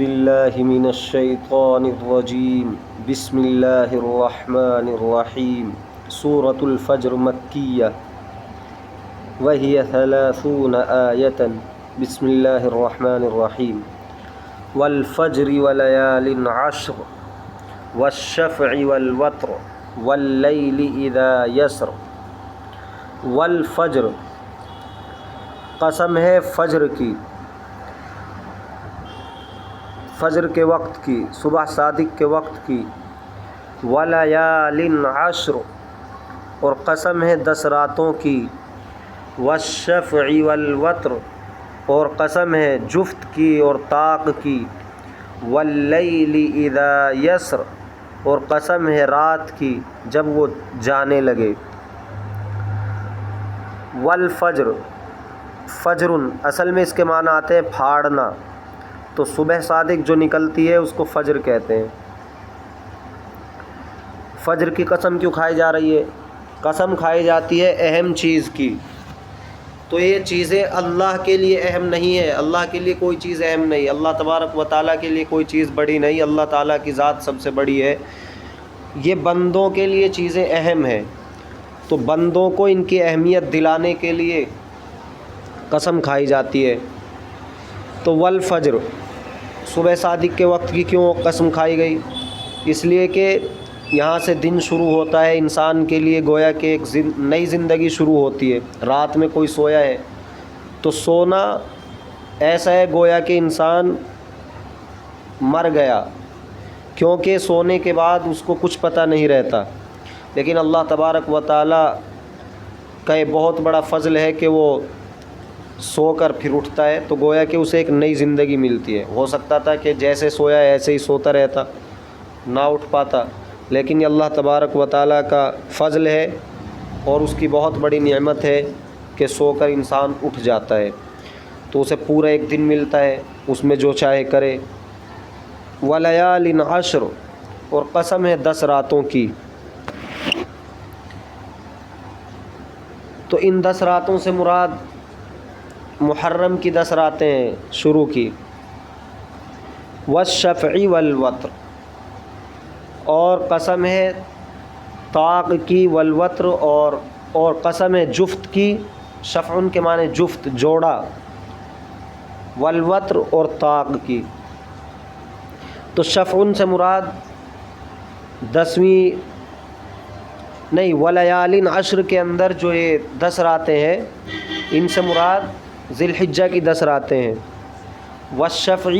بالله من الشيطان الرجيم بسم الله الرحمن الرحيم سورة الفجر مكية وهي 30 آية بسم الله الرحمن الرحيم والفجر وليال عشر والشفع والوتر والليل إذا يسر والفجر قسم ہے فجر کی، فجر کے وقت کی، صبح صادق کے وقت کی، ولیال عشر اور قسم ہے 10 راتوں کی، والشفع والوتر اور قسم ہے جفت کی اور طاق کی، واللیل اذا یسر اور قسم ہے رات کی جب وہ جانے لگے، والفجر فجر اصل میں اس کے معنی آتے ہیں پھاڑنا، تو صبح صادق جو نکلتی ہے اس کو فجر کہتے ہیں۔ فجر کی قسم کیوں کھائی جا رہی ہے؟ قسم کھائی جاتی ہے اہم چیز کی، تو یہ چیزیں اللہ کے لیے اہم نہیں ہے، اللہ کے لیے کوئی چیز اہم نہیں، اللہ تبارک و تعالیٰ کے لیے کوئی چیز بڑی نہیں، اللہ تعالیٰ کی ذات سب سے بڑی ہے، یہ بندوں کے لیے چیزیں اہم ہیں، تو بندوں کو ان کی اہمیت دلانے کے لیے قسم کھائی جاتی ہے۔ تو والفجر صبح صادق کے وقت کی کیوں قسم کھائی گئی؟ اس لیے کہ یہاں سے دن شروع ہوتا ہے، انسان کے لیے گویا کہ ایک نئی زندگی شروع ہوتی ہے۔ رات میں کوئی سویا ہے تو سونا ایسا ہے گویا کہ انسان مر گیا، کیونکہ سونے کے بعد اس کو کچھ پتہ نہیں رہتا، لیکن اللہ تبارک و تعالیٰ کا یہ بہت بڑا فضل ہے کہ وہ سو کر پھر اٹھتا ہے، تو گویا کہ اسے ایک نئی زندگی ملتی ہے۔ ہو سکتا تھا کہ جیسے سویا ایسے ہی سوتا رہتا، نہ اٹھ پاتا، لیکن یہ اللہ تبارک و تعالیٰ کا فضل ہے اور اس کی بہت بڑی نعمت ہے کہ سو کر انسان اٹھ جاتا ہے، تو اسے پورا ایک دن ملتا ہے، اس میں جو چاہے کرے۔ ولیال عشر اور قسم ہے 10 راتوں کی، تو ان 10 راتوں سے مراد محرم کی 10 راتیں ہیں شروع کی۔ والشفع والوتر اور قسم ہے طاق کی، والوتر اور قسم ہے جفت کی، شفع کے معنی جفت، جوڑا، والوتر اور طاق کی۔ تو شفع سے مراد 10ویں نہیں، ولیال عشر کے اندر جو یہ 10 راتیں ہیں ان سے مراد ذی الحجہ کی 10 راتیں ہیں۔ والشفع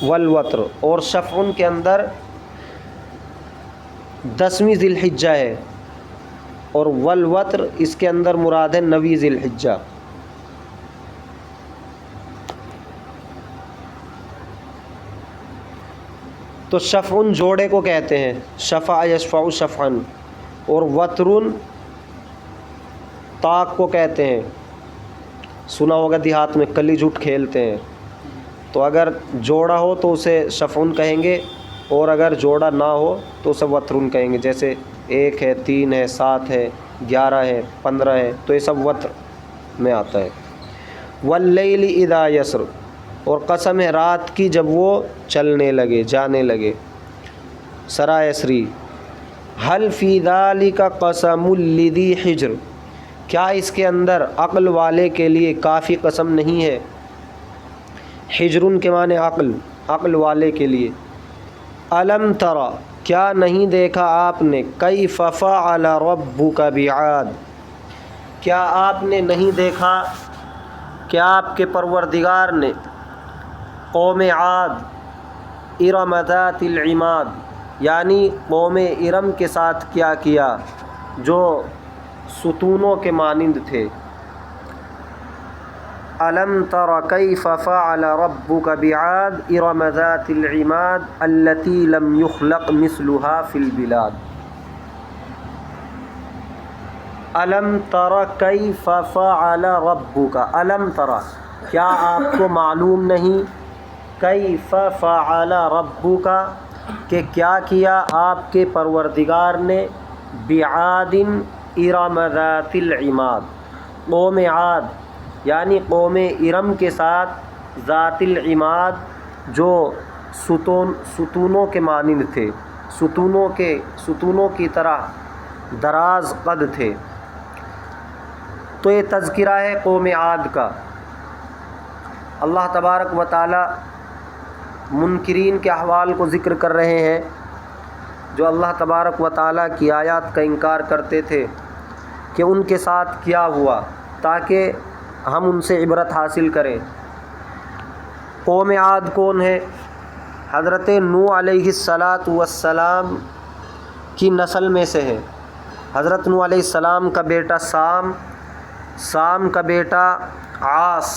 والوتر اور شفع کے اندر 10ویں ذی الحجہ ہے، اور والوتر اس کے اندر مراد ہے 9ویں ذی الحجہ۔ تو شفع جوڑے کو کہتے ہیں، شفع یشفع شفعا، اور وتر طاق کو کہتے ہیں۔ سنا ہوگا دیہات میں کلی جھوٹ کھیلتے ہیں، تو اگر جوڑا ہو تو اسے شفع کہیں گے، اور اگر جوڑا نہ ہو تو اسے وتر کہیں گے، جیسے 1 ہے، 3 ہے، 7 ہے، 11 ہے، 15 ہے، تو یہ سب وتر میں آتا ہے۔ واللیل اذا یسر اور قسم ہے رات کی جب وہ چلنے لگے، جانے لگے، سرایسری۔ حل فی ذلک قسم لذی حجر کیا اس کے اندر عقل والے کے لیے کافی قسم نہیں ہے؟ حجر کے معنی عقل، عقل والے کے لیے۔ الم تری کیا نہیں دیکھا آپ نے، کیف فعل ربک بعاد کیا آپ نے نہیں دیکھا کہ آپ کے پروردگار نے قوم عاد، ارم ذات العماد یعنی قوم ارم کے ساتھ کیا کیا جو ستونوں کے مانند تھے۔ الم تر کیف فعل ربک بعاد ارم ذات العماد التی لم یخلق مثلها فی البلاد۔ الم تر کیف فعل ربک، الم تر کیا آپ کو معلوم نہیں، کیف فعل ربک کہ کیا کیا آپ کے پروردگار نے، بعاد ارم ذات العماد قوم عاد یعنی قوم ارم کے ساتھ، ذات العماد جو ستونوں کے مانند تھے، ستونوں کی طرح دراز قد تھے۔ تو یہ تذکرہ ہے قوم عاد کا۔ اللہ تبارک و تعالی منکرین کے احوال کو ذکر کر رہے ہیں، جو اللہ تبارک و تعالیٰ کی آیات کا انکار کرتے تھے، کہ ان کے ساتھ کیا ہوا، تاکہ ہم ان سے عبرت حاصل کریں۔ قوم عاد کون ہے؟ حضرت نوح علیہ السلام کی نسل میں سے ہے۔ حضرت نوح علیہ السلام کا بیٹا سام، سام کا بیٹا عاص،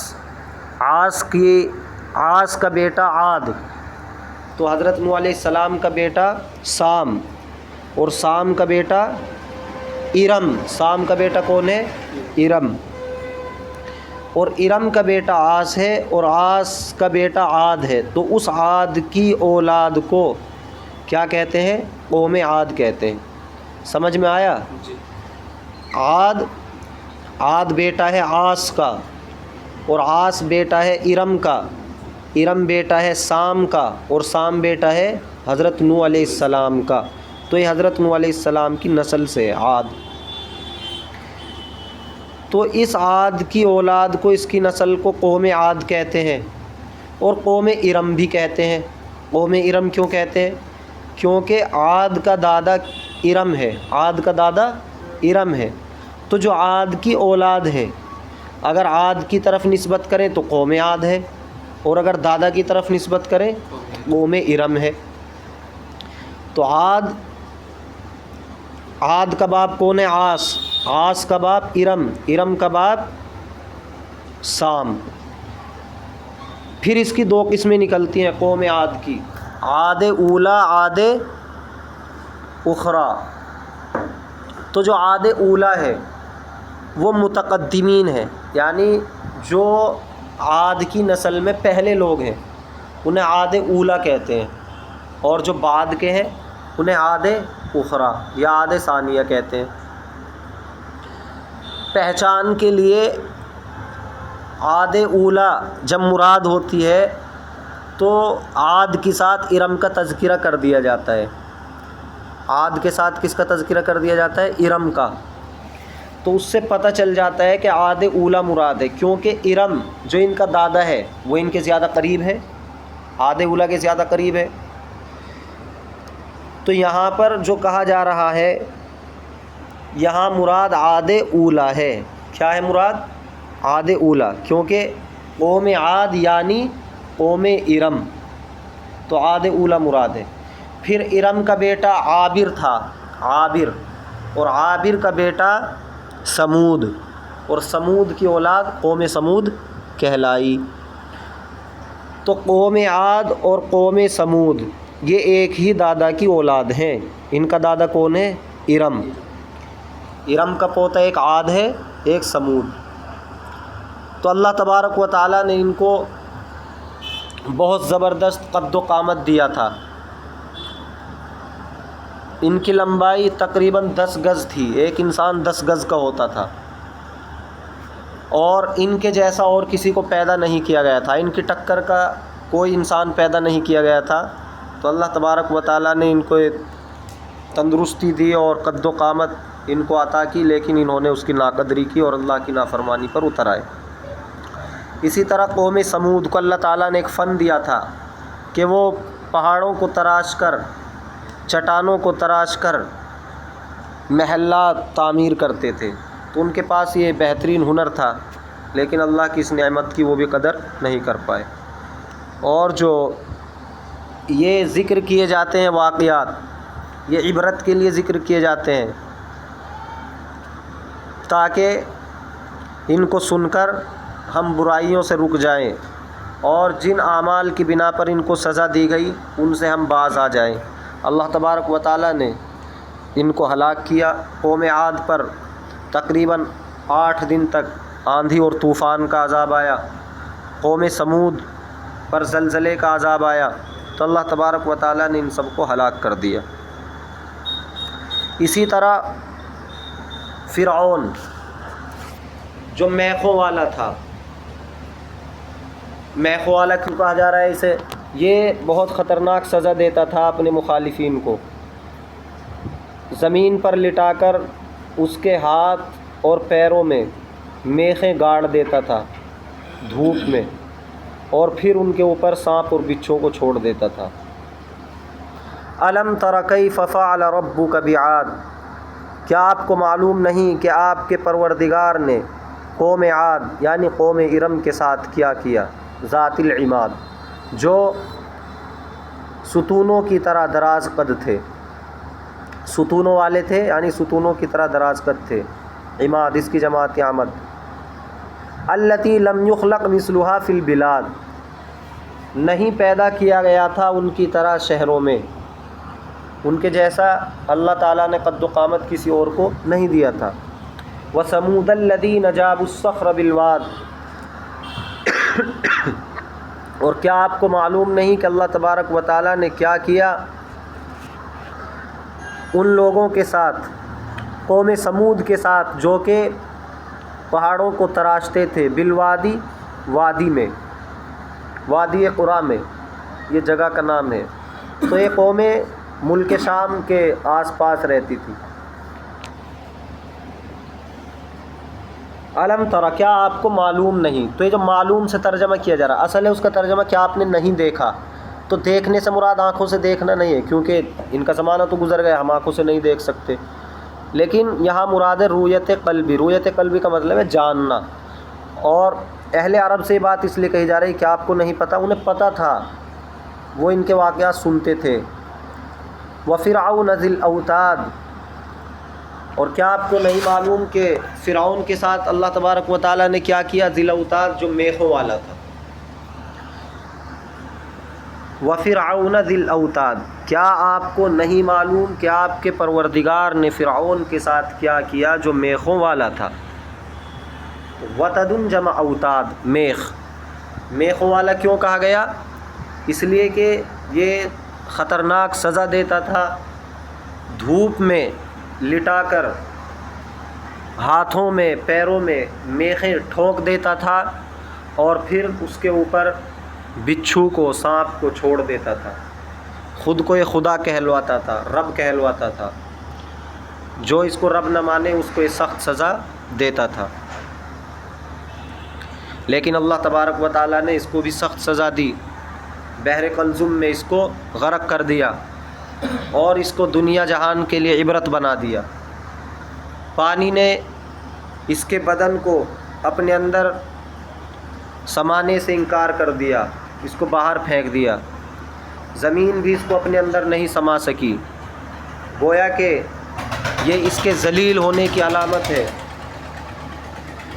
عاص کا بیٹا عاد۔ تو حضرت نوح علیہ السلام کا بیٹا سام، اور سام کا بیٹا ارم۔ سام کا بیٹا کون ہے؟ ارم۔ اور ارم کا بیٹا عاص ہے، اور عاص کا بیٹا عاد ہے۔ تو اس عاد کی اولاد کو کیا کہتے ہیں؟ قوم عاد کہتے ہیں۔ سمجھ میں آیا؟ عاد بیٹا ہے عاص کا، اور عاص بیٹا ہے ارم کا، ارم بیٹا ہے سام کا، اور سام بیٹا ہے حضرت نوح علیہ السلام کا۔ تو یہ حضرت نوح علیہ السلام کی نسل سے ہے عاد۔ تو اس عاد کی اولاد کو، اس کی نسل کو قوم عاد کہتے ہیں، اور قوم ارم بھی کہتے ہیں۔ قوم ارم کیوں کہتے ہیں؟ کیونکہ عاد کا دادا ارم ہے، عاد کا دادا ارم ہے۔ تو جو عاد کی اولاد ہے، اگر عاد کی طرف نسبت کریں تو قوم عاد ہے، اور اگر دادا کی طرف نسبت کریں قوم ارم ہے۔ تو عاد کا باپ کون ہے؟ عاص، عاص کا باپ ارم، ارم کا باپ سام۔ پھر اس کی دو قسمیں نکلتی ہیں قوم عاد کی، عاد اولا، عاد اخری۔ تو جو عاد اولا ہے وہ متقدمین ہے، یعنی جو عاد کی نسل میں پہلے لوگ ہیں انہیں عاد اولا کہتے ہیں، اور جو بعد کے ہیں انہیں عاد اخری یا عاد ثانیہ کہتے ہیں۔ پہچان کے لیے عاد اولا جب مراد ہوتی ہے تو عاد کے ساتھ ارم کا تذکرہ کر دیا جاتا ہے۔ عاد کے ساتھ کس کا تذکرہ کر دیا جاتا ہے؟ ارم کا۔ تو اس سے پتہ چل جاتا ہے کہ عاد اولا مراد ہے، کیونکہ ارم جو ان کا دادا ہے وہ ان کے زیادہ قریب ہے، عاد اولا کے زیادہ قریب ہے۔ تو یہاں پر جو کہا جا رہا ہے، یہاں مراد عاد اولا ہے۔ کیا ہے مراد؟ عاد اولا، کیونکہ قوم عاد یعنی قوم ارم، تو عاد اولا مراد ہے۔ پھر ارم کا بیٹا عابر تھا، عابر، اور عابر کا بیٹا سمود، اور سمود کی اولاد قوم سمود کہلائی۔ تو قوم عاد اور قوم سمود یہ ایک ہی دادا کی اولاد ہیں۔ ان کا دادا کون ہے؟ ارم۔ ارم کا پوتا ایک عاد ہے، ایک سمود۔ تو اللہ تبارک و تعالیٰ نے ان کو بہت زبردست قد و قامت دیا تھا۔ ان کی لمبائی تقریباً 10 گز تھی، ایک انسان 10 گز کا ہوتا تھا، اور ان کے جیسا اور کسی کو پیدا نہیں کیا گیا تھا، ان کی ٹکر کا کوئی انسان پیدا نہیں کیا گیا تھا۔ تو اللہ تبارک و تعالیٰ نے ان کو تندرستی دی اور قد و قامت ان کو عطا کی، لیکن انہوں نے اس کی ناقدری کی اور اللہ کی نافرمانی پر اتر آئے۔ اسی طرح قوم سمود کو اللہ تعالیٰ نے ایک فن دیا تھا کہ وہ پہاڑوں کو تراش کر، چٹانوں کو تراش کر محلات تعمیر کرتے تھے۔ تو ان کے پاس یہ بہترین ہنر تھا، لیکن اللہ کی اس نعمت کی وہ بھی قدر نہیں کر پائے۔ اور جو یہ ذکر کیے جاتے ہیں واقعات، یہ عبرت کے لیے ذکر کیے جاتے ہیں، تاکہ ان کو سن کر ہم برائیوں سے رک جائیں، اور جن اعمال کی بنا پر ان کو سزا دی گئی ان سے ہم باز آ جائیں۔ اللہ تبارک و تعالیٰ نے ان کو ہلاک کیا۔ قوم عاد پر تقریباً 8 دن تک آندھی اور طوفان کا عذاب آیا، قوم سمود پر زلزلے کا عذاب آیا، تو اللہ تبارک و تعالیٰ نے ان سب کو ہلاک کر دیا۔ اسی طرح فرعون جو میخوں والا تھا، میخوں والا کیوں کہا جا رہا ہے اسے؟ یہ بہت خطرناک سزا دیتا تھا اپنے مخالفین کو، زمین پر لٹا کر اس کے ہاتھ اور پیروں میں میخیں گاڑ دیتا تھا دھوپ میں، اور پھر ان کے اوپر سانپ اور بچھوں کو چھوڑ دیتا تھا۔ الم تر کیف فعل ربک بعاد، کیا آپ کو معلوم نہیں کہ آپ کے پروردگار نے قوم عاد یعنی قوم ارم کے ساتھ کیا کیا، ذات العماد، جو ستونوں کی طرح دراز قد تھے، ستونوں والے تھے یعنی ستونوں کی طرح دراز قد تھے، عماد اس کی جماعت عمد، التی لم یخلق مثلها فی البلاد، نہیں پیدا کیا گیا تھا ان کی طرح شہروں میں، ان کے جیسا اللہ تعالیٰ نے قد و قامت کسی اور کو نہیں دیا تھا۔ وَثَمُودَ الَّذِينَ جَابُوا الصَّخْرَ بِالْوَادِ، اور کیا آپ کو معلوم نہیں کہ اللہ تبارک و تعالیٰ نے کیا کیا ان لوگوں کے ساتھ، قوم سمود کے ساتھ، جو کہ پہاڑوں کو تراشتے تھے، بالوادی وادی میں، وادی قرا میں یہ جگہ کا نام ہے۔ تو یہ قومیں ملک شام کے آس پاس رہتی تھی۔ علم ترا، کیا آپ کو معلوم نہیں، تو یہ جو معلوم سے ترجمہ کیا جا رہا، اصل ہے اس کا ترجمہ کیا آپ نے نہیں دیکھا، تو دیکھنے سے مراد آنکھوں سے دیکھنا نہیں ہے، کیونکہ ان کا زمانہ تو گزر گیا، ہم آنکھوں سے نہیں دیکھ سکتے، لیکن یہاں مراد ہے رویت قلبی۔ رویت قلبی کا مطلب ہے جاننا، اور اہل عرب سے یہ بات اس لیے کہی جا رہی کہ آپ کو نہیں پتہ، انہیں پتہ تھا، وہ ان کے واقعات سنتے تھے۔ وَفِرْعَوْنَ ذِي الْأَوْتَادِ، اور کیا آپ کو نہیں معلوم کہ فرعون کے ساتھ اللہ تبارک و تعالیٰ نے کیا کیا، ذی الاوتاد جو میخوں والا تھا۔ وَفِرْعَوْنَ ذِي الْأَوْتَادِ، کیا آپ کو نہیں معلوم کہ آپ کے پروردگار نے فرعون کے ساتھ کیا کیا جو میخوں والا تھا۔ وَتَدٌ جمع اوتاد، میخ، میخوں والا کیوں کہا گیا؟ اس لیے کہ یہ خطرناک سزا دیتا تھا، دھوپ میں لٹا کر ہاتھوں میں پیروں میں میخیں ٹھونک دیتا تھا، اور پھر اس کے اوپر بچھو کو، سانپ کو چھوڑ دیتا تھا۔ خود کو یہ خدا کہلواتا تھا، رب کہلواتا تھا، جو اس کو رب نہ مانے اس کو یہ سخت سزا دیتا تھا۔ لیکن اللہ تبارک و تعالیٰ نے اس کو بھی سخت سزا دی، بحر قلزم میں اس کو غرق کر دیا، اور اس کو دنیا جہان کے لیے عبرت بنا دیا۔ پانی نے اس کے بدن کو اپنے اندر سمانے سے انکار کر دیا، اس کو باہر پھینک دیا، زمین بھی اس کو اپنے اندر نہیں سما سکی، گویا کہ یہ اس کے ذلیل ہونے کی علامت ہے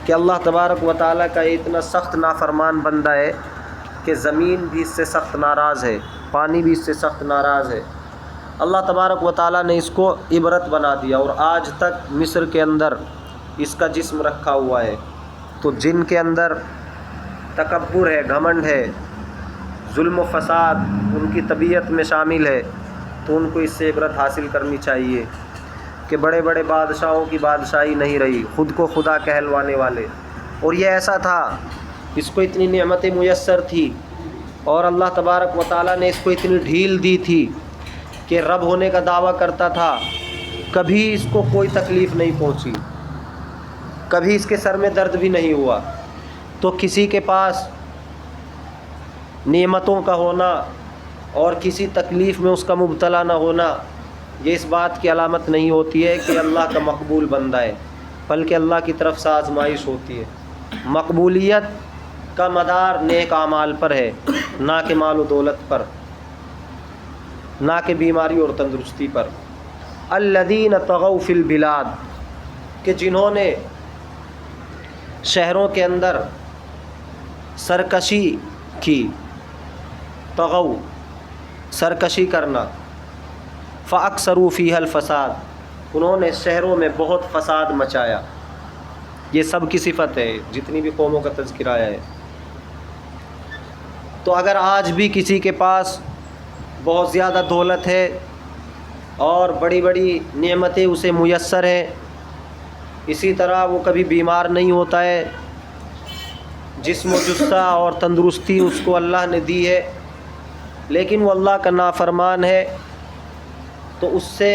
کہ اللہ تبارک و تعالیٰ کا اتنا سخت نافرمان بندہ ہے کہ زمین بھی اس سے سخت ناراض ہے، پانی بھی اس سے سخت ناراض ہے۔ اللہ تبارک و تعالیٰ نے اس کو عبرت بنا دیا، اور آج تک مصر کے اندر اس کا جسم رکھا ہوا ہے۔ تو جن کے اندر تکبر ہے، گھمنڈ ہے، ظلم و فساد ان کی طبیعت میں شامل ہے، تو ان کو اس سے عبرت حاصل کرنی چاہیے کہ بڑے بڑے بادشاہوں کی بادشاہی نہیں رہی، خود کو خدا کہلوانے والے۔ اور یہ ایسا تھا، اس کو اتنی نعمتیں میسر تھی، اور اللہ تبارک و تعالیٰ نے اس کو اتنی ڈھیل دی تھی کہ رب ہونے کا دعویٰ کرتا تھا، کبھی اس کو کوئی تکلیف نہیں پہنچی، کبھی اس کے سر میں درد بھی نہیں ہوا۔ تو کسی کے پاس نعمتوں کا ہونا اور کسی تکلیف میں اس کا مبتلا نہ ہونا، یہ اس بات کی علامت نہیں ہوتی ہے کہ اللہ کا مقبول بندہ ہے، بلکہ اللہ کی طرف سے آزمائش ہوتی ہے۔ مقبولیت کا مدار نیک اعمال پر ہے، نہ کہ مال و دولت پر، نہ کہ بیماری اور تندرستی پر۔ الذین طغوا فی البلاد، کہ جنہوں نے شہروں کے اندر سرکشی کی، طغوا سرکشی کرنا، فاکثروا فیہا الفساد، انہوں نے شہروں میں بہت فساد مچایا۔ یہ سب کی صفت ہے، جتنی بھی قوموں کا تذکرہ آیا ہے۔ تو اگر آج بھی کسی کے پاس بہت زیادہ دولت ہے اور بڑی بڑی نعمتیں اسے میسر ہیں، اسی طرح وہ کبھی بیمار نہیں ہوتا ہے، جسم و جثہ اور تندرستی اس کو اللہ نے دی ہے، لیکن وہ اللہ کا نافرمان ہے تو اس سے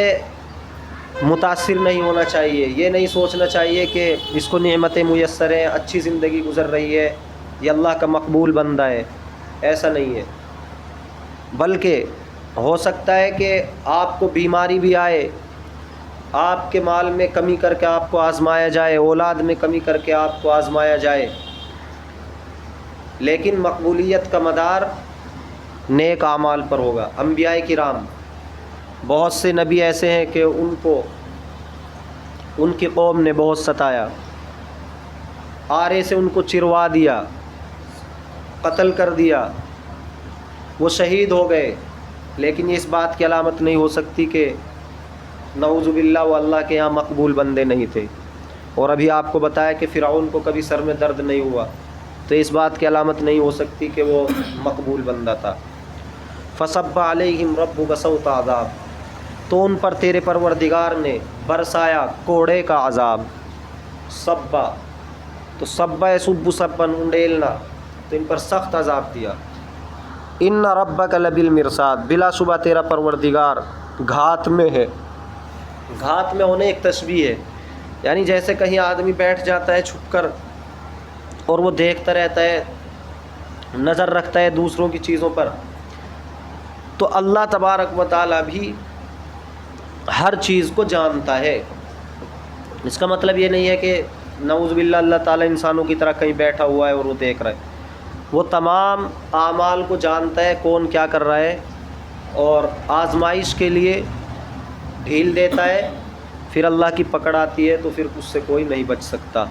متاثر نہیں ہونا چاہیے، یہ نہیں سوچنا چاہیے کہ اس کو نعمتیں میسر ہیں، اچھی زندگی گزر رہی ہے، یہ اللہ کا مقبول بندہ ہے، ایسا نہیں ہے۔ بلکہ ہو سکتا ہے کہ آپ کو بیماری بھی آئے، آپ کے مال میں کمی کر کے آپ کو آزمایا جائے، اولاد میں کمی کر کے آپ کو آزمایا جائے، لیکن مقبولیت کا مدار نیک اعمال پر ہوگا۔ انبیاء کرام، بہت سے نبی ایسے ہیں کہ ان کی قوم نے بہت ستایا، آرے سے ان کو چروا دیا، قتل کر دیا، وہ شہید ہو گئے، لیکن یہ اس بات کی علامت نہیں ہو سکتی کہ نعوذ باللہ وہ اللہ کے یہاں مقبول بندے نہیں تھے۔ اور ابھی آپ کو بتایا کہ فرعون کو کبھی سر میں درد نہیں ہوا، تو اس بات کی علامت نہیں ہو سکتی کہ وہ مقبول بندہ تھا۔ فصب علیہم ربک صوت عذاب، تو ان پر تیرے پروردگار نے برسایا کوڑے کا عذاب۔ صبا، تو صبا یصب صبا، انڈیلنا، تو ان پر سخت عذاب دیا۔ ان ربک لبالمرصاد، بلا شبہ تیرا پروردگار گھات میں ہے۔ گھات میں ہونے ایک تشبیہ ہے، یعنی جیسے کہیں آدمی بیٹھ جاتا ہے چھپ کر اور وہ دیکھتا رہتا ہے، نظر رکھتا ہے دوسروں کی چیزوں پر، تو اللہ تبارک و تعالیٰ بھی ہر چیز کو جانتا ہے۔ اس کا مطلب یہ نہیں ہے کہ نعوذ باللہ اللہ تعالیٰ انسانوں کی طرح کہیں بیٹھا ہوا ہے اور وہ دیکھ رہا ہے، وہ تمام اعمال کو جانتا ہے کون کیا کر رہا ہے، اور آزمائش کے لیے ڈھیل دیتا ہے، پھر اللہ کی پکڑ آتی ہے تو پھر اس سے کوئی نہیں بچ سکتا۔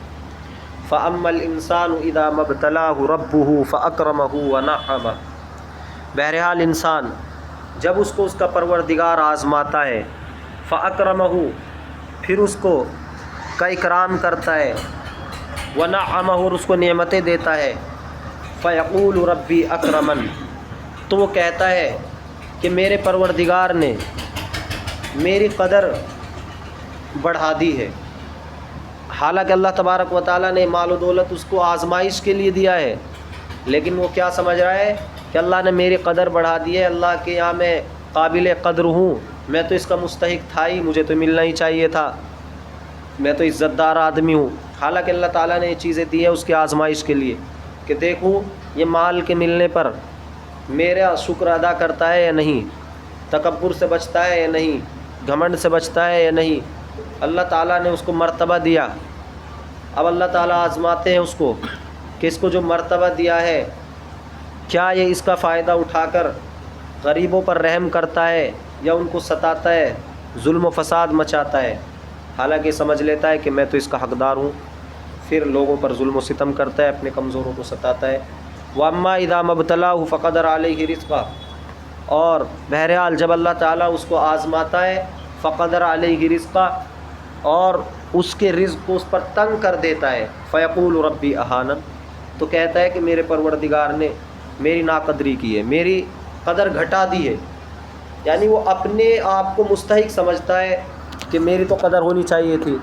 فَأَمَّا الْإِنسَانُ إِذَا مَا ابْتَلَاهُ رَبُّهُ فَأَكْرَمَهُ وَنَعَّمَهُ، بہرحال انسان جب اس کو اس کا پروردگار آزماتا ہے، فَأَكْرَمَهُ، پھر اس کو کا اکرام کرتا ہے، وَنَعَّمَهُ، اور اس کو نعمتیں دیتا ہے، فَيَقُولُ رَبِّي أَكْرَمَنِ، تو وہ کہتا ہے کہ میرے پروردگار نے میری قدر بڑھا دی ہے۔ حالانکہ اللہ تبارک و تعالیٰ نے مال و دولت اس کو آزمائش کے لیے دیا ہے، لیکن وہ کیا سمجھ رہا ہے کہ اللہ نے میری قدر بڑھا دی ہے، اللہ کے یہاں میں قابل قدر ہوں، میں تو اس کا مستحق تھا ہی، مجھے تو ملنا ہی چاہیے تھا، میں تو عزت دار آدمی ہوں۔ حالانکہ اللہ تعالیٰ نے یہ چیزیں دی ہیں اس کی آزمائش کے لیے کہ دیکھوں یہ مال کے ملنے پر میرا شکر ادا کرتا ہے یا نہیں، تکبر سے بچتا ہے یا نہیں، گھمنڈ سے بچتا ہے یا نہیں۔ اللہ تعالیٰ نے اس کو مرتبہ دیا، اب اللہ تعالیٰ آزماتے ہیں اس کو کہ اس کو جو مرتبہ دیا ہے کیا یہ اس کا فائدہ اٹھا کر غریبوں پر رحم کرتا ہے یا ان کو ستاتا ہے، ظلم و فساد مچاتا ہے۔ حالانکہ سمجھ لیتا ہے کہ میں تو اس کا حقدار ہوں، پھر لوگوں پر ظلم و ستم کرتا ہے، اپنے کمزوروں کو ستاتا ہے۔ وَأَمَّا إِذَا مَا ابْتَلَاهُ فَقَدَرَ عَلَيْهِ رِزْقَهُ، اور بہرحال جب اللہ تعالیٰ اس کو آزماتا ہے، فَقَدَرَ عَلَيْهِ رِزْقَهُ، اور اس کے رزق کو اس پر تنگ کر دیتا ہے، فَيَقُولُ رَبِّي أَهَانَنِ، تو کہتا ہے کہ میرے پروردگار نے میری ناقدری کی ہے، میری قدر گھٹا دی ہے، یعنی وہ اپنے آپ کو مستحق سمجھتا ہے کہ میری تو قدر ہونی چاہیے تھی۔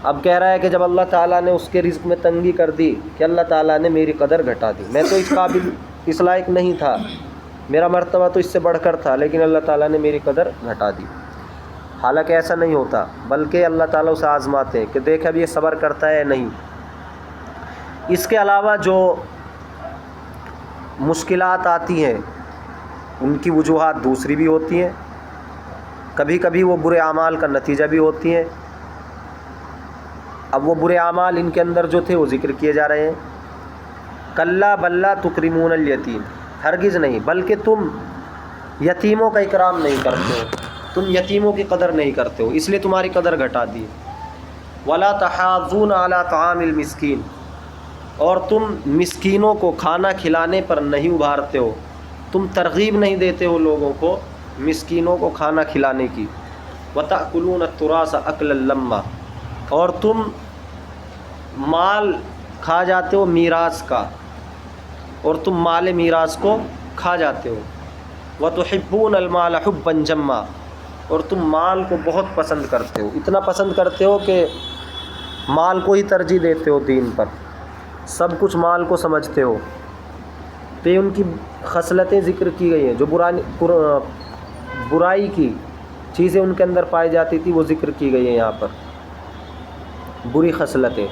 اب کہہ رہا ہے کہ جب اللہ تعالیٰ نے اس کے رزق میں تنگی کر دی کہ اللہ تعالیٰ نے میری قدر گھٹا دی، میں تو اس قابل اس لائق نہیں تھا، میرا مرتبہ تو اس سے بڑھ کر تھا، لیکن اللہ تعالیٰ نے میری قدر گھٹا دی۔ حالانکہ ایسا نہیں ہوتا، بلکہ اللہ تعالیٰ اسے آزماتے ہیں کہ دیکھ اب یہ صبر کرتا ہے یا نہیں۔ اس کے علاوہ جو مشکلات آتی ہیں ان کی وجوہات دوسری بھی ہوتی ہیں، کبھی کبھی وہ برے اعمال کا نتیجہ بھی ہوتی ہیں۔ اب وہ برے اعمال ان کے اندر جو تھے وہ ذکر کیے جا رہے ہیں۔ کلا بلا تکرمون الیتیم، ہرگز نہیں، بلکہ تم یتیموں کا اکرام نہیں کرتے ہو، تم یتیموں کی قدر نہیں کرتے ہو، اس لیے تمہاری قدر گھٹا دی۔ ولا تحاضون علی طعام المسکین، اور تم مسکینوں کو کھانا کھلانے پر نہیں ابھارتے ہو، تم ترغیب نہیں دیتے ہو لوگوں کو مسکینوں کو کھانا کھلانے کی۔ وتأکلون التراث اکلا لما، اور تم مال کھا جاتے ہو میراث کا، اور تم مال میراث کو کھا جاتے ہو۔ وتحبون المال حبا جما، اور تم مال کو بہت پسند کرتے ہو، اتنا پسند کرتے ہو کہ مال کو ہی ترجیح دیتے ہو دین پر، سب کچھ مال کو سمجھتے ہو۔ تو یہ ان کی خصلتیں ذکر کی گئی ہیں، جو برائی کی چیزیں ان کے اندر پائی جاتی تھی وہ ذکر کی گئی ہیں یہاں پر، بری خصلتیں۔